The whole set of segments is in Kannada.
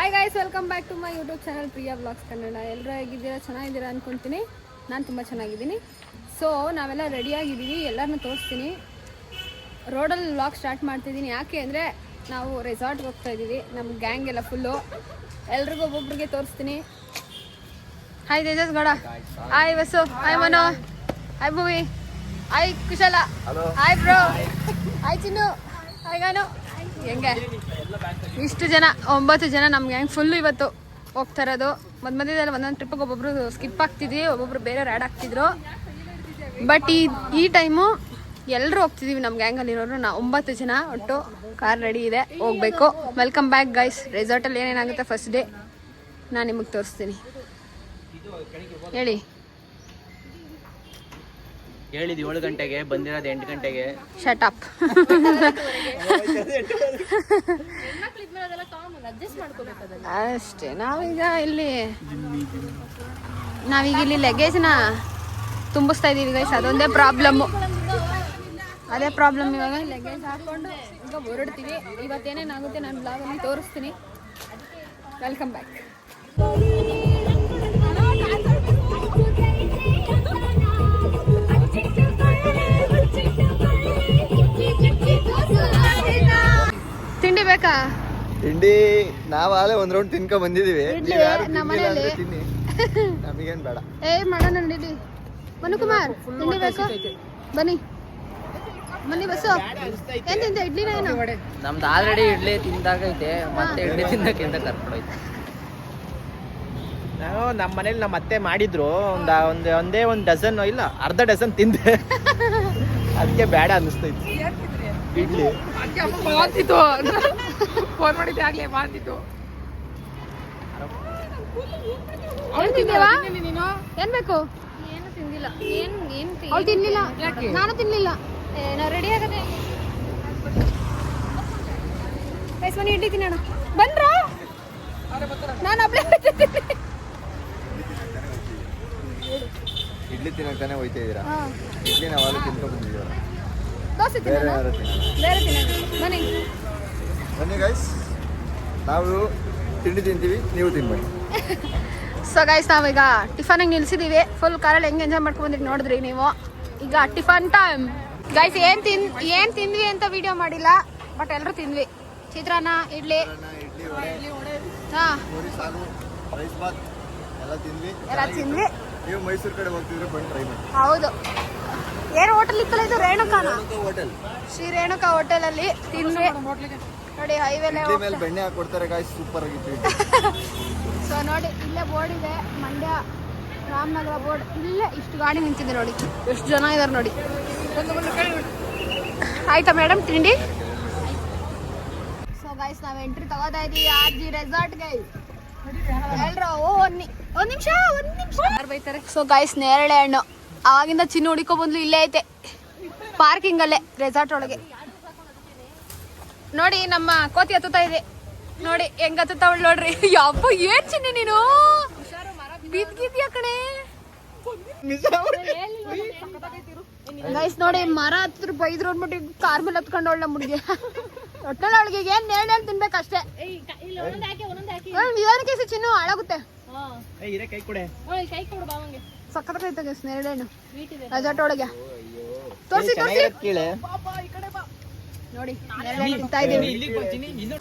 Hi guys, welcome back to my YouTube channel Priya vlogs Kannada. ಎಲ್ಲರೂ ಹೇಗಿದ್ದೀರಾ? ಚೆನ್ನಾಗಿದ್ದೀರಾ ಅಂದ್ಕೊತೀನಿ. ನಾನು ತುಂಬ ಚೆನ್ನಾಗಿದ್ದೀನಿ. ಸೊ ನಾವೆಲ್ಲ ರೆಡಿಯಾಗಿದ್ದೀವಿ, ಎಲ್ಲರನ್ನೂ ತೋರಿಸ್ತೀನಿ. ರೋಡಲ್ಲಿ ವ್ಲಾಗ್ ಸ್ಟಾರ್ಟ್ ಮಾಡ್ತಿದ್ದೀನಿ. ಯಾಕೆ ಅಂದರೆ ನಾವು ರೆಸಾರ್ಟ್ಗೆ ಹೋಗ್ತಾ ಇದ್ದೀವಿ. ನಮ್ಮ ಗ್ಯಾಂಗ್ ಎಲ್ಲ ಫುಲ್ಲು. ಎಲ್ರಿಗೂ ಒಬ್ಬೊಬ್ರಿಗೆ ತೋರಿಸ್ತೀನಿ. ಹಾಯ್ ತೇಜಸ್ ಗೌಡ, ಹಾಯ್ ವಸು, ಹಾಯ್ ಮನೋ, ಹಾಯ್ ಭೂವಿ, ಹಾಯ್ ಕುಶಲ, ಹಾಯ್ ಬ್ರೋ, ಹಾಯ್ ಚಿನ್ನು, ಹಾಯ್ ಗಾನು. ಹೆಂಗೆ ಇಷ್ಟು ಜನ 9 ಜನ ನಮ್ಮ ಗ್ಯಾಂಗ್ ಫುಲ್ಲು ಇವತ್ತು ಹೋಗ್ತಾ ಇರೋದು. ಮಧ್ಯದಲ್ಲಿ ಒಂದೊಂದು ಟ್ರಿಪ್ಪಿಗೆ ಒಬ್ಬೊಬ್ರು ಸ್ಕಿಪ್ ಆಗ್ತಿದ್ವಿ, ಒಬ್ಬೊಬ್ರು ಬೇರೆ ಆ್ಯಡ್ ಆಗ್ತಿದ್ರು. ಬಟ್ ಈ ಟೈಮು ಎಲ್ಲರೂ ಹೋಗ್ತಿದ್ದೀವಿ. ನಮ್ಮ ಗ್ಯಾಂಗಲ್ಲಿರೋರು 9 ಜನ ಒಟ್ಟು. ಕಾರ್ ರೆಡಿ ಇದೆ, ಹೋಗ್ಬೇಕು. Welcome back guys. ರೆಸಾರ್ಟಲ್ಲಿ ಏನೇನಾಗುತ್ತೆ ಫಸ್ಟ್ ಡೇ ನಾನು ನಿಮಗೆ ತೋರಿಸ್ತೀನಿ. ಹೇಳಿ. ಹೇಳಿದ್ದು 7 ಗಂಟೆಗೆ, ಬಂದಿರೋದು 8 ಗಂಟೆಗೆ. Shut up. ಅಷ್ಟೇ. ನಾವೀಗ ಇಲ್ಲಿ ಲಗೇಜ್ನ ತುಂಬಿಸ್ತಾ ಇದೀವಿ ಗೈಸ್. ಅದೊಂದೇ ಪ್ರಾಬ್ಲಮ್ಮು. ಅದೇ ಪ್ರಾಬ್ಲಮ್. ಇವಾಗ ಲಗೇಜ್ ಹಾಕೊಂಡು ಈಗ ಹೊರಡ್ತೀವಿ. ಇವತ್ತೇನೇನಾಗುತ್ತೆ ನಾನು ಬ್ಲಾಗಲ್ಲಿ ತೋರಿಸ್ತೀನಿ. Welcome back. ತಿಂಡಿ ಬೇಕಾ? ತಿಂಡಿ ನಾವು ಆಲೆ ಒಂದ್ ರೌಂಡ್ ತಿನ್ಕೊಂಡ್ ಬಂದಿದೀವಿ. ನಮ್ಮನೇಲಿ ನಮಗೇನ್ ಬೇಡ. ಮಾಡೋಣ ನಡೀಲಿ. ಮನುಕುಮಾರ್, ತಿಂಡಿ ಬೇಕಾ? ಬನ್ನಿ ಬಸ್ಸು. ಏನ್ ತಿಂತ? ಇಡ್ಲಿನ ಏನು? ನಮ್ದು ಆಲ್ರೆಡಿ ಇಡ್ಲಿ ತಿಂದಾಗೈತೆ, ಮತ್ತೆ ಇಡ್ಲಿ ತಿನ್ನಕ್ಕೆ ಅಂತ ಕರ್ಕೊಂಡೋಯ್ತು. ನಾವು ನಮ್ಮ ಮನೇಲಿ ನಮ್ಮ ಅತ್ತೆ ಮಾಡಿದ್ರು. ಒಂದ್ ಡಜನ್ ಇಲ್ಲ, ಅರ್ಧ ಡಜನ್ ತಿಂದೆ. ಅದಕ್ಕೆ ಬೇಡ ಅನ್ನಿಸ್ತೈತಿ ಇಡ್ಲಿ. ಫೋನ್ ಮಾಡಿದ್ದೆ ಆಗ್ಲೇ ಮಾಡ್ತಿತ್ತು. ಏನ್ ಬೇಕು? ಏನು ತಿಂದಿಲ್ಲ. ಅವ್ಳು ತಿನ್ಲಿಲ್ಲ, ನಾನು ತಿನ್ಲಿಲ್ಲ. ನಾವು ರೆಡಿ ಆಗದೆ ಬನ್ನಿ, ಇಡ್ಲಿ ತಿನ್ನೋಣ. ಬಂದ್ರ ನಾನು ಅಪ್ಲೈ ಇಡ್ಲಿ ತಿನ್ನಕ್ ತಾನೇ ಹೋಯ್ತಾ ಇದೀರಾ? ಇಡ್ಲಿ ನಾವೆಲ್ಲ ತಿನ್ಕೊಂಡ್ ಬಂದಿದ್ದೀವಿ. ದೋಸೆ ತಿನ್ನೋಣ, ಬೇರೆ ತಿನ್ನೋಣ. ಬನ್ನಿ ಗೈಸ್, ನಾವು ತಿಂಡಿ ತಿಂತೀವಿ, ನೀವು ತಿನ್ಬನ್ನಿ. ಸೊ ಗೈಸ್, ನಾವೀಗ ಟಿಫನ್ಗೆ ನಿಲ್ಸಿದ್ದೀವಿ. ಫುಲ್ ಕಾರಲ್ಲಿ ಹೆಂಗೆ ಎಂಜಾಯ್ ಮಾಡ್ಕೊಂಡು ಬಂದಿದ್ದು ನೋಡಿದ್ರಿ ನೀವು. ಈಗ ಟಿಫನ್ ಟೈಮ್ ಗೈಸ್. ಏನ್ ತಿಂದ್ವಿ ಅಂತ ವಿಡಿಯೋ ಮಾಡಿಲ್ಲ, ಬಟ್ ಎಲ್ಲರೂ ತಿಂದ್ವಿ. ಚಿತ್ರಾನ್ನ, ಇಡ್ಲಿ, ಎಲ್ಲ ತಿಂದ್ವಿ. ನೀವು ಮೈಸೂರು ಕಡೆ ಹೋಗ್ತಿದ್ರೆ ಬಂದು ಟ್ರೈ ಮಾಡಿ. ಹೌದು. ಏನು ಹೋಟೆಲ್ ಇತ್ತಲ್ಲ ಇದು? ರೇಣುಕಾನ, ಹೋಟೆಲ್, ಶ್ರೀ ರೇಣುಕಾ ಹೋಟೆಲಲ್ಲಿ ತಿಂದ್ವಿ. ನೋಡಿ ಹೈವೇಲೆ ಮೇಲೆ ಬೆಣ್ಣೆ ಹಾಕೊಡ್ತಾರೆ ಗಾಯ್ಸ್, ಸೂಪರ್ ಆಗಿತ್ತು. ಸೊ ನೋಡಿ, ಇಲ್ಲೇ ಬೋರ್ಡ್ ಇದೆ, ಮಂಡ್ಯ ರಾಮನಗರ ಬೋರ್ಡ್. ಇಲ್ಲೇ ಇಷ್ಟು ಗಾಡಿ ನಿಂತಿದೆ ನೋಡಿ, ಎಷ್ಟು ಜನ ಇದಾರೆ ನೋಡಿ. ಆಯ್ತಾ ಮೇಡಮ್ ತಿಂಡಿ? ಸೊ ಗೈಸ್, ನಾವು ಎಂಟ್ರಿ ತಗೋತಾ ಇದೀವಿ ಆರ್ಜಿ ರೆಸಾರ್ಟ್ಗೆ. ಎಲ್ರು ಒಂದ್ ನಿಮಿಷ ಯಾರು ಬೈತಾರೆ? ಸೊ ಗೈಸ್, ನೇರಳೆ ಹಣ್ಣು ಅವಾಗಿಂದ ಚಿನ್ನ ಹುಡುಕೋ ಬಂದ್ಲು. ಇಲ್ಲೇ ಐತೆ ಪಾರ್ಕಿಂಗ್ ಅಲ್ಲೇ, ರೆಸಾರ್ಟ್ ಒಳಗೆ. ನೋಡಿ ನಮ್ಮ ಕೋತಿ ಹತ್ತುತ್ತಾ ಇದೆ. ನೋಡಿ ಹೆಂಗ್ ಹತ್ತುತ್ತಾವಳು ನೋಡ್ರಿ. ಯಪ್ಪ, ಏನ್ ಚಿನ್ನಿ ನೀನು ಬಿದ್ದಿದ್ಯಾ ಕಣೆ. ಗೈಸ್ ನೋಡಿ, ಮರ ಹತ್ರ ಬೈದ್ರು ಅಂದ್ಬಿಟ್ಟು ಕಾರ್ ಮೇಲೆ ಹತ್ಕೊಂಡು ಅವಳ ಮುಡಿಗೆ. ಒಟ್ಟಲ್ಲಿ ಅವಳಿಗೆ ಏನ್ ನೇರಳೆ ಹಣ್ಣು ತಿನ್ಬೇಕಷ್ಟೇ. ನಿಧಾನಕ್ಕೆ ಚಿನ್ನು ಹಾಳಾಗುತ್ತೆ. ಸಕ್ಕತ್ತಾಗೈತೆ ಗೈಸ್ ನೇರಳೆ ಹಣ್ಣು ರೆಸಾರ್ಟ್ ಒಳಗೆ. ತೋರಿಸಿ ನೋಡಿ, ತಿಂತಾ ಇದೀವಿ.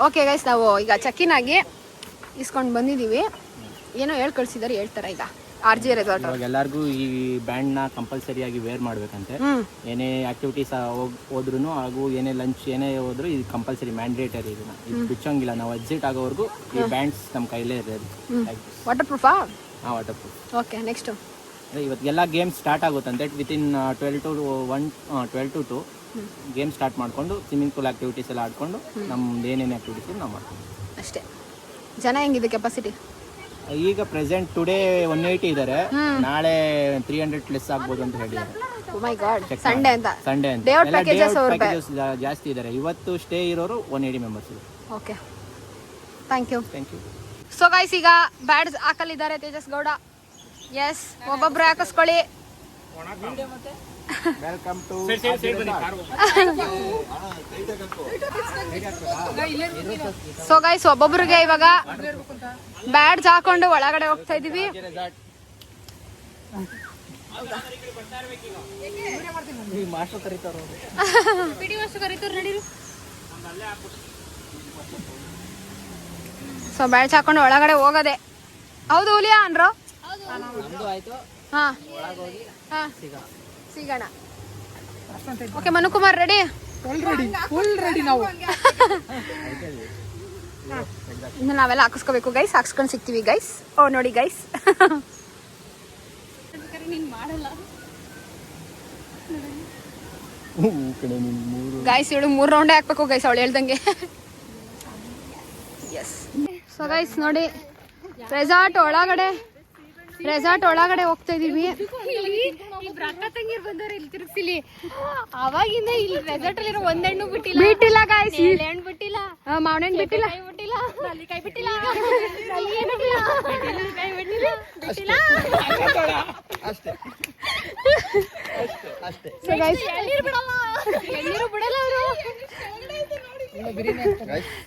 ಓಕೆ ಗೈಸ್, ನಾವು ಈಗ ಚೆಕ್ಇನ್ ಆಗಿ ಇಸ್ಕೊಂಡು ಬಂದಿದ್ದೀವಿ. ಏನೋ ಕಳ್ಸಿದಾರೆ, ಹೇಳ್ತಾರೆ ಈಗ ಆರ್ಜಿ ರೆಸಾರ್ಟ್. ಎಲ್ಲರಿಗೂ ಈ ಬ್ಯಾಂಡ್ ನ ಕಂಪಲ್ಸರಿ ಆಗಿ ವೇರ್ ಮಾಡ್ಬೇಕಂತೆ. ಏನೇ ಆಕ್ಟಿವಿಟೀಸ್ ಹೋದ್ರು ಹಾಗೂ ಏನೇ ಲಂಚ್ ಏನೇ ಹೋದ್ರು ಇದು ಕಂಪಲ್ಸರಿ ಮ್ಯಾಂಡೇಟರಿ. ಇದು ಬಿಚ್ಚಂಗಿಲ್ಲ. ನಾವು ಎಕ್ಸಿಟ್ ಆಗೋವರೆಗೂ ಈ ಬ್ಯಾಂಡ್ಸ್ ನಮ್ಮ ಕೈಲೇ ಇರೋದು. ವಾಟರ್ ಪ್ರೂಫಾ? Water proof. ಓಕೆ, ನೆಕ್ಸ್ಟ್ ಇವತ್ತೆಲ್ಲ ಗೇಮ್ ಸ್ಟಾರ್ಟ್ ಆಗುತ್ತಂತೆ. ವಿತಿನ್ 12 to 2 ಗೇಮ್ ಸ್ಟಾರ್ಟ್ ಮಾಡ್ಕೊಂಡು ಸ್ವಿಮ್ಮಿಂಗ್ ಪೂಲ್ ಆಕ್ಟಿವಿಟೀಸ್ ಎಲ್ಲ ಆಡ್ಕೊಂಡು ನಮ್ದು ಏನೇನು ಆಕ್ಟಿವಿಟೀಸ್ ನಾವು ಮಾಡ್ತೀವಿ ಅಷ್ಟೇ. ಜನ ಹೆಂಗಿದೆ ಕೆಪಾಸಿಟಿ? ಈಗ ಪ್ರೆಸೆಂಟ್ ಟುಡೇ 180 ಇದ್ದಾರೆ. ನಾಳೆ 300 ಲೆಸ್ ಆಗ್ಬೋದು ಅಂತ ಹೇಳಿದ್ದಾರೆ. ಓ ಮೈ ಗಾಡ್, ಸಂಡೇ ಅಂತ ಡೇ ಔಟ್ ಪ್ಯಾಕೇಜಸ್ ಜಾಸ್ತಿ ಇದ್ದಾರೆ. ಇವತ್ತು ಸ್ಟೇ ಇರೋರು 180 ಮೆಂಬರ್ಸ್ ಇದೆ. Okay, thank you. So guys, ಈಗ ಬ್ಯಾಡ್ಸ್ ಹಾಕಲಿದ್ದಾರೆ ತೇಜಸ್ ಗೌಡ. ಎಸ್, ಒಬ್ಬೊಬ್ರು ಹಾಕಿಸ್ಕೊಳ್ಳಿ. ವೆಲ್ಕಮ್ ಟು ಸೊ ಗೈಸ್ ಒಬ್ಬೊಬ್ರಿಗೆ ಇವಾಗ ಬ್ಯಾಡ್ಜ್ ಹಾಕೊಂಡು ಒಳಗಡೆ ಹೋಗ್ತಾ ಇದೀವಿ. ಸೊ ಬ್ಯಾಡ್ಜ್ ಹಾಕೊಂಡು ಒಳಗಡೆ ಹೋಗದೆ. ಹೌದು ಹುಲಿಯಾ ಅನ್ರೋ? ಹಾ ಹಾ ಸಿಗೋಣ. Okay Manukumar ready? Full ready ನಾವು. ಇನ್ನು ನಾವೆಲ್ಲ ಹಾಕಿಸ್ಕೋಬೇಕು ಗೈಸ್. ಹಾಕ್ಸ್ಕೊಂಡು ಸಿಗ್ತೀವಿ ಗೈಸ್. ಓ ನೋಡಿ ಗೈಸ್. ಗೈಸ್ ಇವಳು 3 ರೌಂಡೇ ಹಾಕ್ಬೇಕು ಗೈಸ್ ಅವಳು ಹೇಳ್ದಂಗೆ. ಎಸ್. ಸೊ ಗೈಸ್ ನೋಡಿ ರೆಸಾರ್ಟ್ ಒಳಗಡೆ ಹೋಗ್ತಾ ಇದೀವಿ. ತಿರುಗಿಸಿಲಿ ಅವಾಗಿಂದ ಇಲ್ಲಿ ರೆಸಾರ್ಟ್ ಅಲ್ಲಿ ಒಂದೆಣ್ಣು ಬಿಟ್ಟಿಲ್ಲ ಗೈಸ್. ಹೆಣ್ಣು ಬಿಟ್ಟಿಲ್ಲ, ಮಾವನ ಹಣ್ಣು ಬಿಟ್ಟಿಲ್ಲ, ಕೈ ಬಿಟ್ಟಿಲ್ಲ, ಅಷ್ಟೇ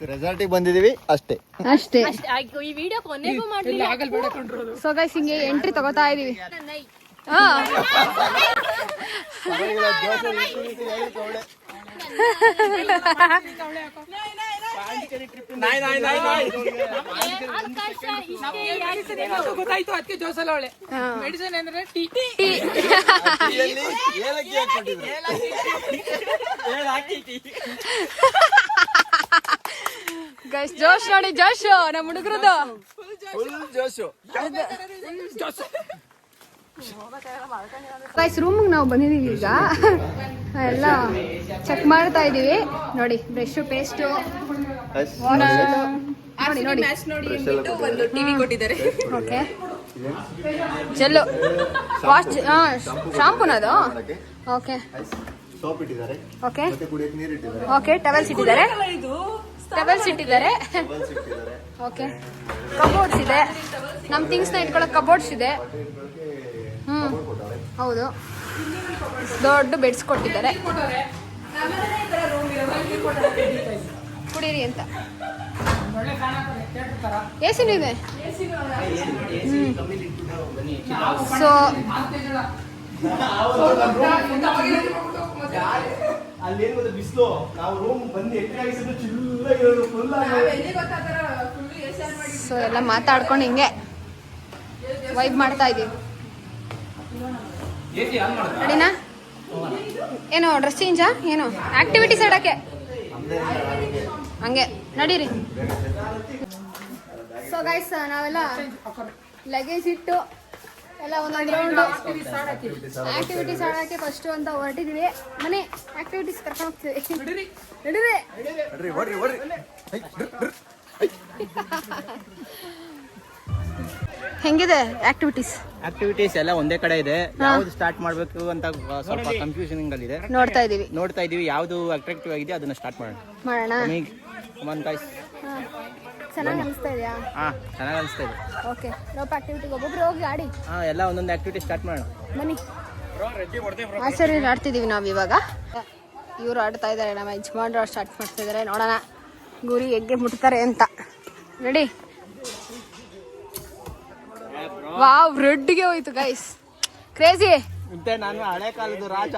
ರೆಸಾರ್ಟಿಗೆ ಬಂದಿದೀವಿ ಅಷ್ಟೇ. ಈ ವಿಡಿಯೋ ಕೊನೆಗೂ ಮಾಡಲಿಲ್ಲ. ಸೊ ಗೈಸ್ ಹಿಂಗೆ ಎಂಟ್ರಿ ತಗೋತಾ ಇದೀವಿ. ಗೊತ್ತಾಯ್ತು ಅದಕ್ಕೆ ಜೋಸಲ ಅವಳೆ ಮೆಡಿಸಿನ್ ಅಂದ್ರೆ ಟೀ. ಗೈಸ್ ಜೋಶ್ ನೋಡಿ, ಜೋಶ್ ನಮ್ಮ ಹುಡುಗರದು. ಗೈಸ್ ರೂಮ್ಗೆ ನಾವು ಬಂದಿದೀವಿ ಈಗ. ಎಲ್ಲ ಚೆಕ್ ಮಾಡ್ತಾ ಇದೀವಿ ನೋಡಿ. ಬ್ರಷ್, ಪೇಸ್ಟ್, ನೋಡಿ ಒಂದು ಟಿವಿ ಕೊಟ್ಟಿದ್ದಾರೆ. ಓಕೆ ಜೆಲ್ಲು, ವಾಶ್, ಶಾಂಪೂನದು. ಓಕೆ ಸೋಪ್ ಇಟ್ಟಿದ್ದಾರೆ. ಓಕೆ ಮತ್ತೆ ಕುಡಿಯಕ್ಕೆ ನೀರು ಇಟ್ಟಿದ್ದಾರೆ. ಓಕೆ ಟವೆಲ್ಸ್ ಇಟ್ಟಿದ್ದಾರೆ. ಓಕೆ ಕಬೋರ್ಡ್ಸ್ ಇದೆ. ನಮ್ಮ ಥಿಂಗ್ಸ್ನ ಇಟ್ಕೊಳ್ಳೋಕೆ ಕಬೋರ್ಡ್ಸ್ ಇದೆ. ಹೌದು, ದೊಡ್ಡ ಬೆಡ್ಸ್ ಕೊಟ್ಟಿದ್ದಾರೆ ಕುಡೀರಿ ಅಂತ. ಎಸಿನೂ ಇದೆ. ಸೊ ಸೊ ಎಲ್ಲ ಮಾತಾಡ್ಕೊಂಡು ಹಿಂಗೆ ವೈಬ್ ಮಾಡ್ತಾ ಇದೀವಿ. ರೆಡಿನಾ? ಏನೋ ಡ್ರೆಸ್ ಚೇಂಜಾ? ಏನೋ ಆಕ್ಟಿವಿಟೀಸ್ ಆಡೋಕ್ಕೆ ಹಂಗೆ ನಡೀರಿ. ಸೊ ಗೈಸ್ ನಾವೆಲ್ಲ ಲಗೇಜ್ ಇಟ್ಟು ಎಲ್ಲ ಒಂದೊಂದು ರೌಂಡ್ ಆಕ್ಟಿವಿಟೀಸ್ ಆಡೋಕ್ಕೆ ಫಸ್ಟು ಅಂತ ಹೊರಟಿದ್ದೀವಿ. ಮನೆ ಆಕ್ಟಿವಿಟೀಸ್ ಕರ್ಕೊಂಡು ಹೋಗ್ತೀವಿ. ನಡೀರಿ. ಹೆಂಗಿದೆ ಆಕ್ಟಿವಿಟೀಸ್ ಎಲ್ಲ ಒಂದೇ ಕಡೆ ಇದೆ. ಯಾವ್ದು ಸ್ಟಾರ್ಟ್ ಮಾಡ್ಬೇಕು ಅಂತ ಸ್ವಲ್ಪ ಕನ್ಫ್ಯೂಷನ್ ಅಲ್ಲಿ ಇದೆ. ನೋಡ್ತಾ ಇದೀವಿ ಯಾವ್ದು ಅಟ್ರಾಕ್ಟಿವ್ ಆಗಿದೆ ಅದನ್ನ ಸ್ಟಾರ್ಟ್ ಮಾಡೋಣ. ಚೆನ್ನಾಗಿ ಅನಿಸ್ತಾ ಇದೆಯಾ? ಚೆನ್ನಾಗಿ ಅನಿಸ್ತಾ ಇದೆ. ಓಕೆ ರೋಪ್ ಆಕ್ಟಿವಿಟಿಗೆ ಒಬ್ಬೊಬ್ರು ಹೋಗಿ ಆಡಿ. ಎಲ್ಲ ಒಂದೊಂದು ಆಕ್ಟಿವಿಟಿ ಸ್ಟಾರ್ಟ್ ಮಾಡೋಣ ಬನ್ನಿ. ಆಚಾರ್ಯ ಆಡ್ತಿದೀವಿ ನಾವು ಇವಾಗ. ಇವರು ಆಡ್ತಾ ಇದ್ದಾರೆ, ನಮ್ಮ ಯಜಮಾನ್ರು ಸ್ಟಾರ್ಟ್ ಮಾಡ್ತಾ ಇದ್ದಾರೆ. ನೋಡೋಣ ಗುರಿ ಹೆಗ್ಗೆ ಮುಟ್ತಾರೆ ಅಂತ. ರೆಡಿ? ವಾವ್, ರೆಡ್ಗೆ ಹೋಯ್ತು ಗೈಸ್. ಕ್ರೇಜಿ. ನಾನು ಹಳೆ ಕಾಲದ ರಾಜ.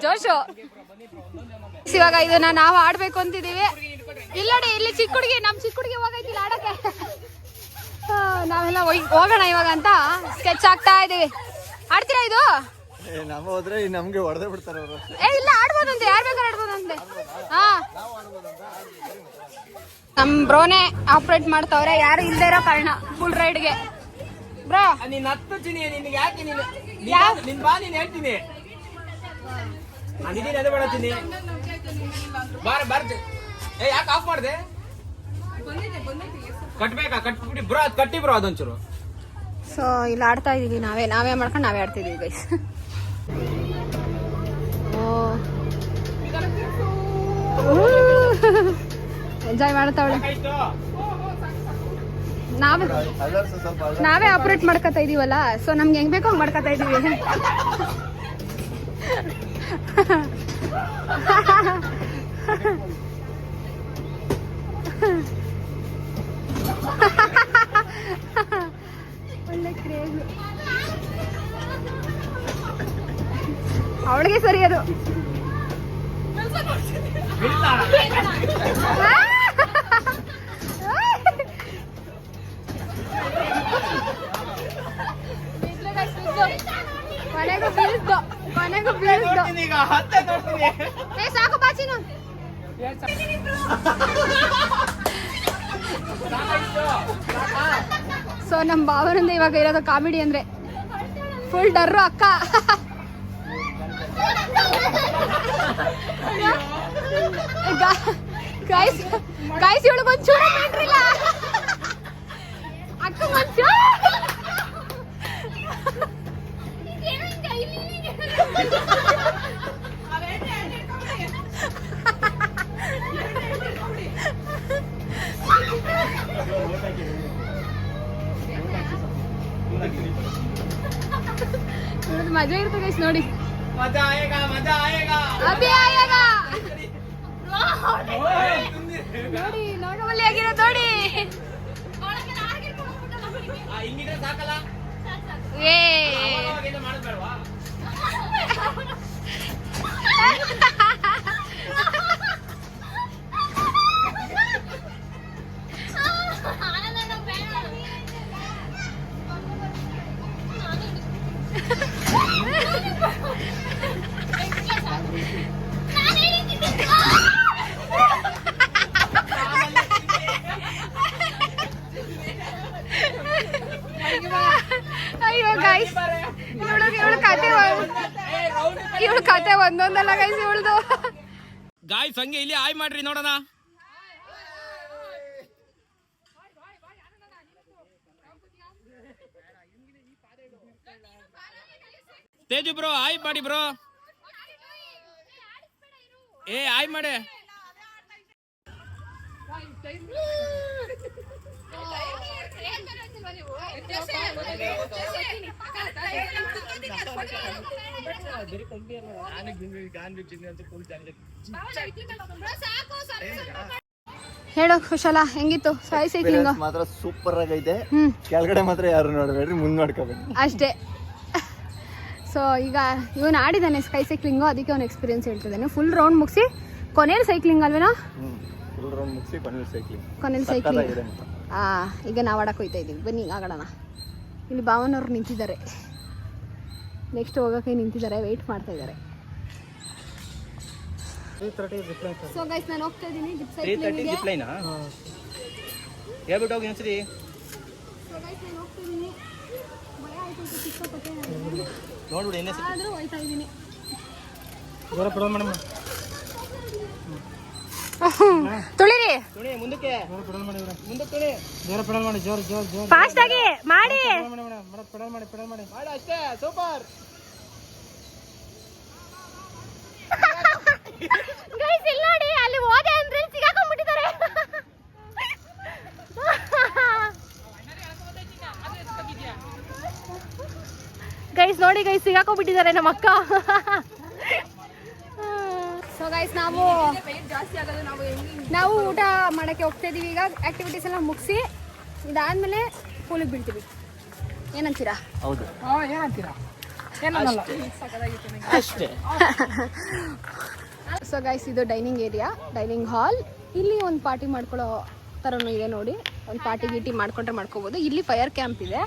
ಜೋಶು. ಇವಾಗ ಇದನ್ನ ನಾವು ಆಡ್ಬೇಕು ಅಂತಿದೀವಿ. ಇಲ್ಲ ನೋಡಿ, ಇಲ್ಲಿ ಚಿಕ್ಕ ಹುಡುಗಿ, ನಮ್ಮ ಚಿಕ್ಕ ಹುಡುಗಿ ಹೋಗೈತಿಲ್ಲ ಆಡಕ್ಕೆ. ನಾವೆಲ್ಲ ಹೋಗೋಣ ಇವಾಗ ಅಂತ ಸ್ಕೆಚ್ ಆಗ್ತಾ ಇದೀವಿ. ಆಡ್ತೀರಾ ಇದು? ನಮ್ಮ ಹೋದ್ರೆ ನಮ್ಗೆ ಹೊಡೆದೇ ಬಿಡ್ತಾರೆ ಅವರು. ಇಲ್ಲ ಆಡ್ಬೋದಂತೆ, ಯಾರು ಬೇಕಾದ್ರೆ ಆಡ್ಬೋದಂತೆ. ನಮ್ ಬ್ರೋನೆ ಆಪರೇಟ್ ಮಾಡ್ತಾವ್ರೆ, ಯಾರು ಇಲ್ದೇ ಇರೋ ಕಾರಣ ಫುಲ್ ರೈಡ್ಗೆ. ಬ್ರೋ ನೀನ್ ಹತ್ತೀನಿ, ನಿನ್ಗೆ ಯಾಕೆ ನಿನ್ ಬಾ, ನೀನ್ ಹೇಳ್ತೀನಿ ನಾನಿದ್ದೀನಿ ಅದೇ ಮಾಡತ್ತೀನಿ. ಬರ್ತೆ ಯಾಕೆ ಆಫ್ ಮಾಡಿದೆ? ಕಟ್ಬೇಕಾ? ಕಟ್ಬಿಟ್ಟು ಬ್ರೋ, ಅದು ಕಟ್ಟಿ ಬ್ರೋ ಅದೊಂಚೂರು. ಸೊ ಇಲ್ಲಿ ಆಡ್ತಾ ಇದೀವಿ, ನಾವೇ ಮಾಡ್ಕೊಂಡು ನಾವೇ ಆಡ್ತಿದೀವಿ ಗೈಸ್. ಎಂಜಾಯ್ ಮಾಡ್ತಾವಳೆ. ನಾವೇ ಆಪರೇಟ್ ಮಾಡ್ಕೊತಾ ಇದೀವಲ್ಲ, ಸೊ ನಮ್ಗೆ ಹೆಂಗ್ ಬೇಕೋ ಹಂಗ್ ಮಾಡ್ಕೊತಾ ಇದೀವಿ. ಒಳ್ಳೆ ಕ್ರೇಜ್. ಅವಳಿಗೆ ಸರಿ ಅದು. ಕೊನೆಗೂ ಬೀಳ್ದು. ಏ ಸಾಕು ಬಾಚಿನು. ಸೊ ನಮ್ಮ ಭಾವನಿಂದ ಇವಾಗ ಇರೋದು ಕಾಮಿಡಿ ಅಂದ್ರೆ ಫುಲ್ ಡರ್ರು ಅಕ್ಕ. ಗಾಯ್ಸ್ ಇವಳಿಗೊಂದು ಚೂರ ಬಿಟ್ರಿಲ್ಲ ಅಕ್ಕ ಮಂಚು. ಮಜಾ ಇರುತ್ತೆ ಗೈಸ್ ನೋಡಿ. ಅಭಿ ಆಯೇಗಾ ನೋಡಿ ನೋಡವಲ್ಲಿ ಆಗಿರೋ ನೋಡಿ. ಏ ಅಯ್ಯೋ ಗೈಸ್, ಇವಳು ಕತೆ ಒಂದೊಂದಲ್ಲ ಗೈಸ್ ಇವಳ್ದು. ಗಾಯ್ಸ್ ಹಂಗೆ ಇಲ್ಲಿ ಆಯ್ ಮಾಡ್ರಿ ನೋಡೋಣ. ತೇಜು ಬ್ರೋ ಆಯ್ ಮಾಡಿ ಬ್ರೋ. ಏ ಆಯ್ ಮಾಡಿ. ಹೇಳೋ ಕುಶಲ, ಹೆಂಗಿತ್ತು ಸಾಯಿ ಸೈಕ್ಲಿಂಗ್? ಮಾತ್ರ ಸೂಪರ್ ಆಗೈತೆ. ಕೆಳಗಡೆ ಮಾತ್ರ ಯಾರು ನೋಡಬೇಡ್ರಿ, ಮುಂದ್ ನೋಡ್ಕೋಬೇಕು ಅಷ್ಟೇ. ಸೊ ಈಗ ಇವನು ಆಡಿದ್ದಾನೆ ಸ್ಕೈ ಸೈಕ್ಲಿಂಗು, ಅದಕ್ಕೆ ಅವ್ನು ಎಕ್ಸ್ಪೀರಿಯನ್ಸ್ ಹೇಳ್ತಿದ್ದಾನೆ. ಫುಲ್ ರೌಂಡ್ ಮುಗಿಸಿ ಕೊನೆಯಲ್ಲಿ ಸೈಕ್ಲಿಂಗ್ ಅಲ್ವೇನಾ? ಫುಲ್ ರೌಂಡ್ ಮುಗಿಸಿ ಕೊನೆಯಲ್ಲಿ ಸೈಕ್ಲಿಂಗ್. ಈಗ ನಾವು ಆಡಕ್ಕೆ ಹೋಗ್ತಾ ಇದ್ದೀವಿ, ಬನ್ನಿ ಆಗೋಣ. ಇಲ್ಲಿ ಭಾವನವ್ರು ನಿಂತಿದ್ದಾರೆ, ನೆಕ್ಸ್ಟ್ ಹೋಗೋಕೆ ನಿಂತಿದ್ದಾರೆ, ವೆಯ್ಟ್ ಮಾಡ್ತಾ ಇದ್ದಾರೆ. ಸೊ ಗೈಸ್ ನಾನು ಹೋಗ್ತಾ ಇದ್ದೀನಿ ಜಿಪ್ ಸೈಕ್ಲಿಂಗಿಗೆ. ಹೇಳ್ಬಿಟ್ಟು ಹೋಗಿ ಅನ್ಸರಿ. ಸೊ ಗೈಸ್ ನಾನು ಹೋಗ್ತಾ ಇದ್ದೀನಿ, ಭಯ ಆಯ್ತು ಸಿಕ್ಕಾಪಟ್ಟೆ, ನೋಡ್ಬಿಡಿ ಎಣ್ಣೆ ಆದರೂ ಹೋಗ್ತಾ ಇದ್ದೀನಿ. ತುಳಿರಿ ಮುಂದಕ್ಕೆ ಫಾಸ್ಟ್ ಆಗಿ ಮಾಡಿ. ಅಷ್ಟೇ ಸೂಪರ್. ಗೈಸ್ ಇಲ್ಲಿ ನೋಡಿ, ಅಲ್ಲಿ ಹೋದೆ ಅಂದ್ರೆ ಸಿಗಾಕೊಂಡ್ಬಿಟ್ಟಿದ್ದಾರೆ. ಗೈಸ್ ನೋಡಿ ಗೈಸ್ ಸಿಗಾಕೊಂಡ್ಬಿಟ್ಟಿದ್ದಾರೆ ನಮ್ಮ ಅಕ್ಕ. ಸೊ ಗೈಸ್ ನಾವು ಊಟ ಮಾಡಕ್ಕೆ ಹೋಗ್ತಾ ಇದೀವಿ. ಈಗ ಆಕ್ಟಿವಿಟೀಸ್ ಎಲ್ಲ ಮುಗಿಸಿ ಇದಾದ್ಮೇಲೆ ಪೂಲಿಗೆ ಬೀಳ್ತೀವಿ. ಏನಂತೀರಾ? ಹೌದು ಏನಂತೀರಾ? ಅಷ್ಟೇ. ಸೊ ಗೈಸ್ ಇದು ಡೈನಿಂಗ್ ಏರಿಯಾ, ಡೈನಿಂಗ್ ಹಾಲ್. ಇಲ್ಲಿ ಒಂದು ಪಾರ್ಟಿ ಮಾಡ್ಕೊಳ್ಳೋ ಥರನೂ ಇದೆ ನೋಡಿ. ಒಂದು ಪಾರ್ಟಿ ಗೀಟಿ ಮಾಡ್ಕೊಂಡ್ರೆ ಮಾಡ್ಕೋಬೋದು. ಇಲ್ಲಿ ಫೈರ್ ಕ್ಯಾಂಪ್ ಇದೆ.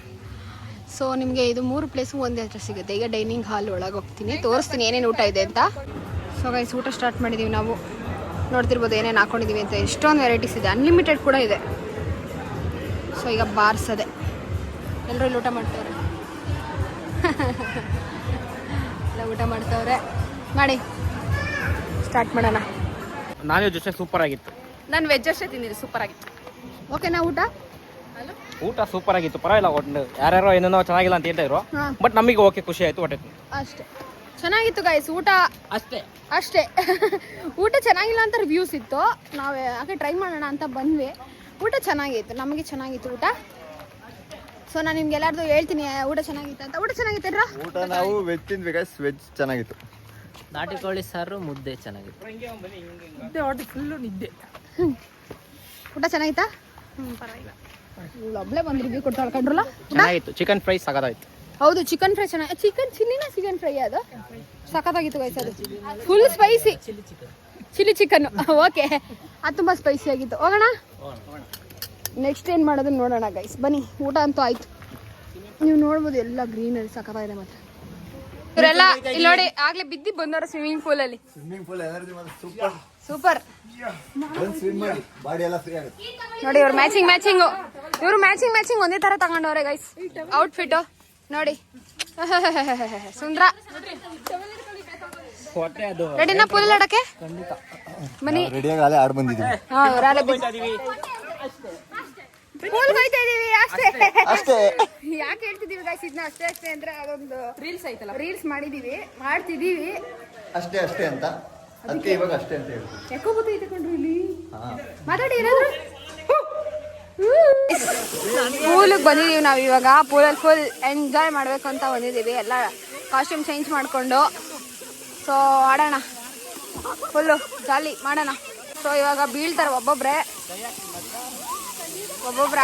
ಸೊ ನಿಮಗೆ ಇದು 3 ಪ್ಲೇಸು ಒಂದೇ ಹತ್ರ ಸಿಗುತ್ತೆ. ಈಗ ಡೈನಿಂಗ್ ಹಾಲ್ ಒಳಗೆ ಹೋಗ್ತೀನಿ, ತೋರಿಸ್ತೀನಿ ಏನೇನು ಊಟ ಇದೆ ಅಂತ. ಸೊ ಗೈಸ್ ಊಟ ಸ್ಟಾರ್ಟ್ ಮಾಡಿದ್ದೀವಿ ನಾವು. ನೋಡ್ತಿರ್ಬೋದು ಏನೇನು ಹಾಕೊಂಡಿದ್ದೀವಿ ಅಂತ. ಎಷ್ಟೊಂದು ವೆರೈಟೀಸ್ ಇದೆ, ಅನ್ಲಿಮಿಟೆಡ್ ಕೂಡ ಇದೆ. ಸೊ ಈಗ ಬಾರ್ಸದೆ ಎಲ್ಲರೂ ಇಲ್ಲಿ ಊಟ ಮಾಡ್ತವ್ರೆ. ಎಲ್ಲ ಊಟ ಮಾಡ್ತವ್ರೆ. ಮಾಡಿ ಸ್ಟಾರ್ಟ್ ಮಾಡೋಣ. ನಾನ್ ವೆಜ್ ಅಷ್ಟೇ ಸೂಪರ್ ಆಗಿತ್ತು. ನಾನು ವೆಜ್ ಅಷ್ಟೇ ತಿಂದಿದ್ದೆ, ಸೂಪರ್ ಆಗಿತ್ತು. ಓಕೆನಾ ಊಟ? ಊಟ ಸೂಪರ್ ಆಗಿತ್ತು, ಪರವಾಗಿಲ್ಲ. ಒಟ್ಟು ಯಾರ್ಯಾರೋ ಏನೇನೋ ಚೆನ್ನಾಗಿಲ್ಲ ಅಂತ ಹೇಳ್ತಾ ಇದ್ರು, ಬಟ್ ನಮಗೆ ಓಕೆ, ಖುಷಿ ಆಯ್ತು. ಹೊಟ್ಟೆ ಅಷ್ಟೇ ಚೆನ್ನಾಗಿತ್ತು ಗೈಸ್ ಊಟ. ಅಷ್ಟೇ ಊಟ ಚೆನ್ನಾಗಿಲ್ಲ ಅಂತ ರಿವ್ಯೂಸ್ ಇತ್ತು. ನಾವು ಯಾಕೆ ಟ್ರೈ ಮಾಡೋಣ ಅಂತ ಬಂದ್ವಿ. ಊಟ ಚೆನ್ನಾಗಿತ್ತು, ನಮಗೆ ಚೆನ್ನಾಗಿತ್ತು ಊಟ. ಸೊ ನಾನು ನಿಮ್ಗೆ ಎಲ್ಲಾರ್ದು ಹೇಳ್ತೀನಿ ಊಟ ಚೆನ್ನಾಗಿತ್ತು ಅಂತ. ಊಟ ಚೆನ್ನಾಗಿತ್ತೇನ್ರ? ಊಟ ನಾವು ವೆಜ್ ತಿಂದ್ವಿ ಗೈಸ್, ವೆಜ್ ಚೆನ್ನಾಗಿತ್ತು. ನಾಟಿ ಕೋಳಿ ಸಾರು ಮುದ್ದೆ ಚೆನ್ನಾಗಿತ್ತು. ನಿದ್ದೆ ಹೊಟ್ಟೆ ಫುಲ್ಲು ನಿದ್ದೆ. ಊಟ ಚೆನ್ನಾಗಿತ್ತಾ? ಪರವಾಗಿಲ್ಲ. ಒಬ್ಳೆ ಬಂದು ರಿವ್ಯೂ ಕೊಡ್ತಾಳೆ ಕಂಡ್ರಲ್ಲ. ಚೆನ್ನಾಗಿತ್ತು. ಚಿಕನ್ ಫ್ರೈ ಸಗದಾಯ್ತು. ಹೌದು, ಚಿಕನ್ ಫ್ರೈ ಚೆನ್ನಾಗಿ. ಚಿಕನ್ ಚಿಲ್ಲಿನ ಚಿಕನ್ ಫ್ರೈ ಅದು ಸಖತ್ತಾಗಿತ್ತು ಗೈಸ್. ಅದು full spicy chilli chicken. Okay, ಅದು ತುಂಬ ಸ್ಪೈಸಿ ಆಗಿತ್ತು. ಹೋಗೋಣ, ನೆಕ್ಸ್ಟ್ ಏನು ಮಾಡೋದನ್ನ ನೋಡೋಣ ಗೈಸ್. ಬನ್ನಿ, ಊಟ ಅಂತೂ ಆಯ್ತು. ನೀವು ನೋಡ್ಬೋದು ಎಲ್ಲ ಗ್ರೀನರಿ ಸಖತ್ತಾಗಿದೆ. ಮಾತ್ರ ಇವರೆಲ್ಲ ಇಲ್ಲಿ ನೋಡಿ ಆಗ್ಲೇ ಬಿದ್ದಿ ಬಂದವರು ಸ್ವಿಮ್ಮಿಂಗ್ ಪೂಲಲ್ಲಿ. Swimming pool energy super super. Swim ಮಾಡಿ ಬಾಡಿ ಎಲ್ಲ ಫ್ರೀ ಆಗುತ್ತೆ. ನೋಡಿ ಇವ್ರು ಮ್ಯಾಚಿಂಗು, ಇವರು ಮ್ಯಾಚಿಂಗ್ ಒಂದೇ ತರ ತಗೊಂಡವ್ರೆ ಗೈಸ್ ಔಟ್ಫಿಟ್ ನೋಡಿ. ಸುಂದ್ರ ರೆಡಿನಾ ಪೂಲ್ ಆಡಕ್ಕೆ? ಬನ್ನಿ, ರೆಡಿಯಾಗಿ ಆಡ್ ಬಂದಿದ್ದೀವಿ. ಪೂಲ್ ಹೋಯ್ತಾ ಇದೀವಿ ಅಷ್ಟೇ. ಅಷ್ಟೇ. ಯಾಕೆ ಹೇಳ್ತಿದೀವಿ ಗೈಸ್ ಇದನ್ನ ಅಷ್ಟೇ ಅಷ್ಟೇ ಅಂದ್ರೆ ಅದೊಂದು ರೀಲ್ಸ್ ಐತಲ್ಲ, ರೀಲ್ಸ್ ಮಾಡ್ತಿದೀವಿ ಅಷ್ಟೇ ಅಷ್ಟೇ ಅಂತ. ಅದಕ್ಕೆ ಇವಾಗ ಅಷ್ಟೇ ಅಂತ ಹೇಳ್ತೀವಿ. ಯಾಕೋ ಗೊತ್ತೈತೆ ಕೊಂಡ್ರು ಇಲ್ಲಿ ಮಾತಾಡಿ ಏನಾದ್ರು. ಪೂಲಿಗೆ ಬಂದಿದೀವಿ ನಾವು ಇವಾಗ. ಪೂಲಲ್ಲಿ ಫುಲ್ ಎಂಜಾಯ್ ಮಾಡಬೇಕು ಅಂತ ಬಂದಿದ್ದೀವಿ. ಎಲ್ಲ ಕಾಸ್ಟ್ಯೂಮ್ ಚೇಂಜ್ ಮಾಡಿಕೊಂಡು. ಸೊ ಆಡೋಣ, ಫುಲ್ಲು ಜಾಲಿ ಮಾಡೋಣ. ಸೊ ಇವಾಗ ಬೀಳ್ತಾರೆ ಒಬ್ಬೊಬ್ರೆ.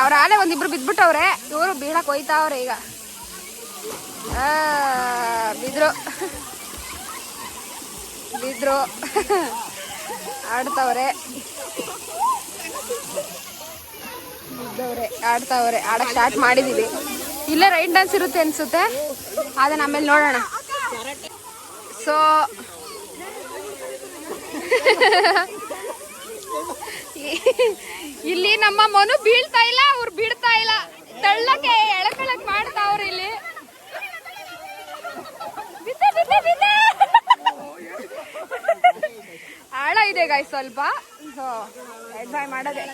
ಅವ್ರ ಆಲೆ ಒಂದಿಬ್ರು ಬಿದ್ಬಿಟ್ಟವ್ರೆ. ಇವರು ಬೀಳಕ್ಕೆ ಹೋಯ್ತಾವ್ರೆ ಈಗ. ಬಿದ್ರು ಆಡ್ತಾವ್ರೆ. ಆಡಕ್ಕೆ ಸ್ಟಾರ್ಟ್ ಮಾಡಿದೀವಿ. ಇಲ್ಲೇ ರೈನ್ ಡ್ಯಾನ್ಸ್ ಇರುತ್ತೆ ಅನ್ಸುತ್ತೆ, ಅದನ್ನ ಆಮೇಲೆ ನೋಡೋಣ. ಸೊ ಇಲ್ಲಿ ನಮ್ಮ ಮನು ಬೀಳ್ತಾ ಇಲ್ಲ, ಅವ್ರು ಬೀಳ್ತಾ ಇಲ್ಲ. ತಳ್ಳಕ್ಕೆ ಎಳಕಳಕ್ ಮಾಡ್ತಾವ್ರಿ ಇಲ್ಲಿ. ಆಳ ಇದೆ ಗಾಯ್ ಸ್ವಲ್ಪ. ಸೊ ಎಂಜಾಯ್ ಮಾಡೋದೆ.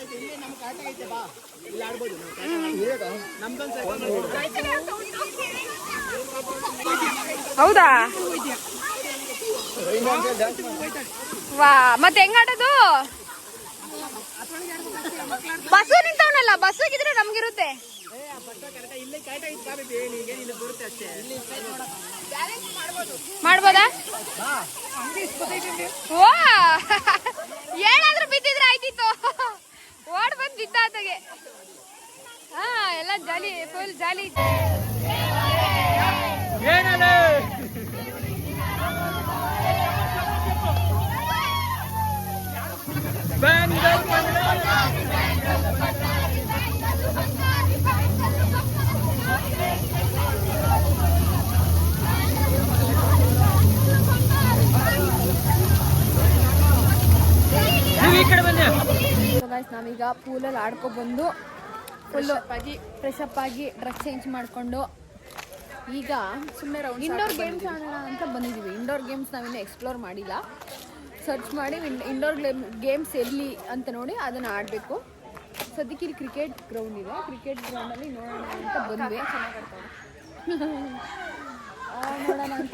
ಹೌದಾ? ವಾ, ಮತ್ತೆ ಹೆಂಗ್ ಆಡೋದು? ಬಸ್ಸು ನಿಂತವನಲ್ಲ, ಬಸ್ ಆಗಿದ್ರೆ ನಮ್ಗಿರುತ್ತೆ. ಮಾಡ್ಬೋದಾ? ಓ, ಏನಾದ್ರೂ ಬಿದ್ದಿದ್ರೆ ಆಯ್ತಿತ್ತು. ಓಡ್ ಬಂದ್ ಬಿದ್ದಾತಗೆ. ಹಾ, ಎಲ್ಲ ಜಾಲಿ, ಫುಲ್ ಜಾಲಿ. ನಾವೀಗ ಪೂಲಲ್ಲಿ ಆಡ್ಕೊಬಂದು ಫುಲ್ಲು ಫ್ರೆಶ್ ಅಪ್ ಆಗಿ ಡ್ರೆಸ್ ಚೇಂಜ್ ಮಾಡಿಕೊಂಡು ಈಗ ಸುಮ್ಮನೆ ಇಂಡೋರ್ ಗೇಮ್ಸ್ ಆಡೋಣ ಅಂತ ಬಂದಿದ್ದೀವಿ. ಇಂಡೋರ್ ಗೇಮ್ಸ್ ನಾವಿನ್ನೂ ಎಕ್ಸ್ಪ್ಲೋರ್ ಮಾಡಿಲ್ಲ. ಸರ್ಚ್ ಮಾಡಿ ಇಂಡೋರ್ ಗೇಮ್ಸ್ ಎಲ್ಲಿ ಅಂತ ನೋಡಿ ಅದನ್ನು ಆಡಬೇಕು. ಸದ್ಯಕ್ಕೆ ಇಲ್ಲಿ ಕ್ರಿಕೆಟ್ ಗ್ರೌಂಡ್ ಇದೆ, ಕ್ರಿಕೆಟ್ ಗ್ರೌಂಡಲ್ಲಿ ನೋಡೋಣ ಅಂತ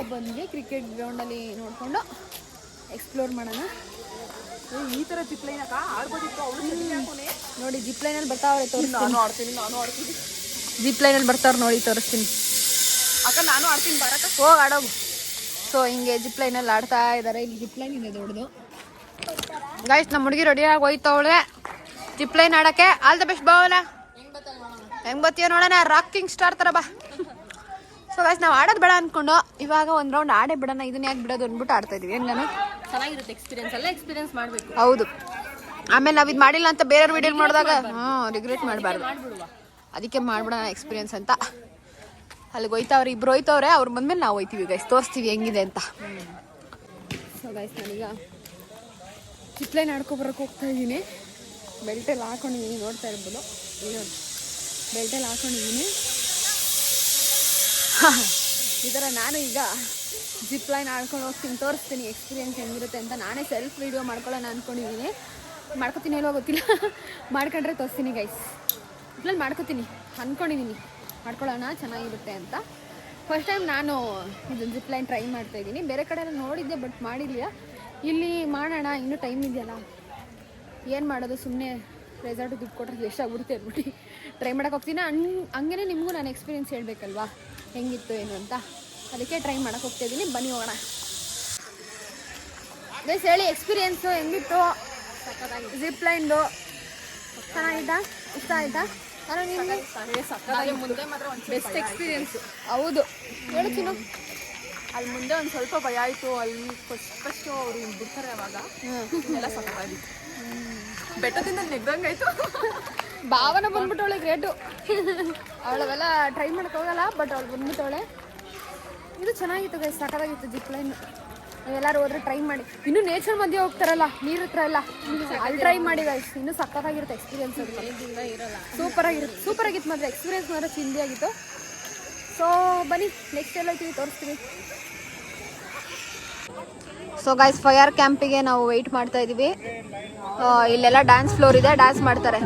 ಬಂದ್ವಿ. ಕ್ರಿಕೆಟ್ ಗ್ರೌಂಡಲ್ಲಿ ನೋಡಿಕೊಂಡು ಎಕ್ಸ್ಪ್ಲೋರ್ ಮಾಡೋಣ. ಈ ತರ ಜಿಪ್ ಲೈನ್ ಆಡ್ಬೋದಿತ್ತು. ನೋಡಿ ಜಿಪ್ ಲೈನಲ್ಲಿ ಬರ್ತಾವ್ರೆ, ತೋರಿಸ್ತೀನಿ. ಜಿಪ್ ಲೈನಲ್ಲಿ ಬರ್ತಾವ್ರೆ ನೋಡಿ, ತೋರಿಸ್ತೀನಿ. ಅಕ್ಕ ನಾನು ಆಡ್ತೀನಿ, ಬರಕ್ಕ ಹೋಗಿ ಆಡೋಗು. ಸೊ ಹಿಂಗೆ ಜಿಪ್ ಲೈನಲ್ಲಿ ಆಡ್ತಾ ಇದ್ದಾರೆ. ಇಲ್ಲಿ ಜಿಪ್ ಲೈನ್ ಇದೆ ದೊಡ್ಡದು. ಗೈಸ್, ನಮ್ಮ ಹುಡುಗಿ ರೆಡಿಯಾಗಿ ಹೋಯ್ತವಳೆ ಜಿಪ್ ಲೈನ್ ಆಡಕ್ಕೆ. All the best. ಬಾವಲ್ಲ ಹೆಂಗ್ ಬತ್ತೀಯ ನೋಡೋಣ, ರಾಕಿಂಗ್ ಸ್ಟಾರ್ ತರ ಬಾ. ಸೊ ಗೈಸ್, ನಾವು ಆಡೋದು ಬೇಡ ಅನ್ಕೊಂಡು ಇವಾಗ ಒಂದ್ ರೌಂಡ್ ಆಡೇ ಬಿಡೋಣ. ಇದನ್ನ ಯಾಕೆ ಬಿಡೋದು ಅಂದ್ಬಿಟ್ಟು ಆಡ್ತಾ ಇದೀವಿ. ಹೆಂಗ ಚೆನ್ನಾಗಿರುತ್ತೆ ಎಕ್ಸ್ಪೀರಿಯನ್ಸ್, ಎಲ್ಲ ಎಕ್ಸ್ಪೀರಿಯನ್ಸ್ ಮಾಡಬೇಕು. ಹೌದು, ಆಮೇಲೆ ನಾವ್ ಇದು ಮಾಡಿಲ್ಲ ಅಂತ ಬೇರೆಯವ್ರ ವಿಡಿಯೋ ಮಾಡಿದಾಗ ರಿಗ್ರೆಟ್ ಮಾಡಬಾರ್ದು. ಅದಕ್ಕೆ ಮಾಡ್ಬಿಡೋಣ ಎಕ್ಸ್ಪೀರಿಯನ್ಸ್ ಅಂತ. ಅಲ್ಲಿಗೆ ಹೋಯ್ತಾವ್ರೆ, ಇಬ್ರು ಹೋಯ್ತವ್ರೆ. ಅವ್ರು ಬಂದ್ಮೇಲೆ ನಾವು ಹೋಯ್ತೀವಿ ಗೈಸ್, ತೋರಿಸ್ತೀವಿ ಹೆಂಗಿದೆ ಅಂತ. ಸೊ ಗೈಸ್, ನಾನೀಗ ಜಿಪ್ ಲೈನ್ ಆಡ್ಕೊಬರಕ್ಕೆ ಹೋಗ್ತಾ ಇದ್ದೀನಿ. ಬೆಲ್ಟೆಲ್ಲ ಹಾಕೊಂಡಿದ್ದೀನಿ, ನೋಡ್ತಾ ಇರ್ಬೋದು. ಬೆಲ್ಟೆಲ್ಲ ಹಾಕೊಂಡಿದ್ದೀನಿ. ಈ ಥರ ನಾನು ಈಗ ಜಿಪ್ ಲೈನ್ ಆಡ್ಕೊಂಡು ಹೋಗ್ತೀನಿ, ತೋರಿಸ್ತೀನಿ ಎಕ್ಸ್ಪೀರಿಯನ್ಸ್ ಹೆಂಗಿರುತ್ತೆ ಅಂತ. ನಾನೇ ಸೆಲ್ಫ್ ವಿಡಿಯೋ ಮಾಡ್ಕೊಳ್ಳೋಣ ಅಂದ್ಕೊಂಡಿದ್ದೀನಿ. ಮಾಡ್ಕೊತೀನಿ ಏನೋ ಗೊತ್ತಿಲ್ಲ, ಮಾಡ್ಕೊಂಡ್ರೆ ತೋರಿಸ್ತೀನಿ ಗೈಸ್. ಇದ್ರಲ್ಲಿ ಮಾಡ್ಕೊತೀನಿ ಅಂದ್ಕೊಂಡಿದ್ದೀನಿ, ಮಾಡ್ಕೊಳ್ಳೋಣ ಚೆನ್ನಾಗಿರುತ್ತೆ ಅಂತ. ಫಸ್ಟ್ ಟೈಮ್ ನಾನು ಇದು ಜಿಪ್ ಲೈನ್ ಟ್ರೈ ಮಾಡ್ತಾಯಿದ್ದೀನಿ. ಬೇರೆ ಕಡೆ ಎಲ್ಲ ನೋಡಿದ್ದೆ, ಬಟ್ ಮಾಡಿಲ್ಲ. ಇಲ್ಲಿ ಮಾಡೋಣ, ಇನ್ನೂ ಟೈಮ್ ಇದೆಯಲ್ಲ, ಏನು ಮಾಡೋದು, ಸುಮ್ಮನೆ ರೆಸಾರ್ಟ್ ದುಡ್ಡು ಕೊಟ್ಟರೆ ವೇಸ್ಟ್ ಆಗ್ಬಿಡುತ್ತೆ ಅಂದ್ಬಿಟ್ಟು ಟ್ರೈ ಮಾಡೋಕೆ ಹೋಗ್ತೀನಿ. ಹಂಗೇ ನಿಮಗೂ ನಾನು ಎಕ್ಸ್ಪೀರಿಯನ್ಸ್ ಹೇಳಬೇಕಲ್ವಾ ಹೆಂಗಿತ್ತು ಏನು ಅಂತ, ಅದಕ್ಕೆ ಟ್ರೈ ಮಾಡೋಕೆ ಹೋಗ್ತಾಯಿದ್ದೀನಿ. ಬನ್ನಿ ಹೋಗೋಣ. ಗೈಸ್ ಹೇಳಿ ಎಕ್ಸ್ಪೀರಿಯೆನ್ಸು ಹೆಂಗಿತ್ತು? ಜಿಪ್ ಲೈನ್ದು ಚೆನ್ನಾಗಿತ್ತಾ? ಇಷ್ಟ ಆಯಿತಾ? ನಾನು ನಿಮಗೆ ಬೆಸ್ಟ್ ಎಕ್ಸ್ಪೀರಿಯನ್ಸ್. ಹೌದು ಹೇಳು ಚಿನ್ನು. ಅಲ್ಲಿ ಮುಂದೆ ಒಂದು ಸ್ವಲ್ಪ ಭಯ ಆಯಿತು. ಅಲ್ಲಿ ಫಸ್ಟ್ ಅವರು ಬಿಡ್ತಾರೆ ಅವಾಗ ಎಲ್ಲ ಸಖತ್ತಾಗಿತ್ತು. ಬೆಟ್ಟದಿಂದ ನೆಗ್ದಂಗಾಯ್ತು. ಭಾವನ ಬಂದ್ಬಿಟ್ಟವಳೆ ಗ್ರೇಟು. ಅವಳವೆಲ್ಲ ಟ್ರೈ ಮಾಡಕ್ಕೆ ಹೋಗಲ್ಲ, ಬಟ್ ಅವಳು ಬಂದ್ಬಿಟ್ಟವಳೆ. ಇದು ಚೆನ್ನಾಗಿತ್ತು ಗೈಸ್, ಸಖತ್ತಾಗಿತ್ತು ಜಿಪ್ ಲೈನ್. ನೀವೆಲ್ಲರೂ ಹೋದ್ರೆ ಟ್ರೈ ಮಾಡಿ. ಇನ್ನೂ ನೇಚರ್ ಮಧ್ಯೆ ಹೋಗ್ತಾರಲ್ಲ ನೀರು ಹತ್ರ ಎಲ್ಲ, ಅಲ್ಲಿ ಟ್ರೈ ಮಾಡಿ ಗೈಸ್, ಇನ್ನೂ ಸಖತ್ತಾಗಿರುತ್ತೆ ಎಕ್ಸ್ಪೀರಿಯನ್ಸ್. ಸೂಪರಾಗಿತ್ತು ಮಾತ್ರ ಎಕ್ಸ್ಪೀರಿಯನ್ಸ್ ಮಾತ್ರ ಚಿಂದಿಯಾಗಿತ್ತು. ಸೊ ಬನ್ನಿ ನೆಕ್ಸ್ಟ್ ಎಲ್ಲ ಹೋಗ್ತೀವಿ, ತೋರಿಸ್ತೀವಿ. ಸೊ ಗೈಸ್ ಫೈರ್ ಕ್ಯಾಂಪಿಗೆ ನಾವು ವೆಯ್ಟ್ ಮಾಡ್ತಾ ಇದ್ದೀವಿ. ಇಲ್ಲೆಲ್ಲ ಡ್ಯಾನ್ಸ್ ಫ್ಲೋರ್ ಇದೆ, ಡ್ಯಾನ್ಸ್ ಮಾಡ್ತಾರೆ.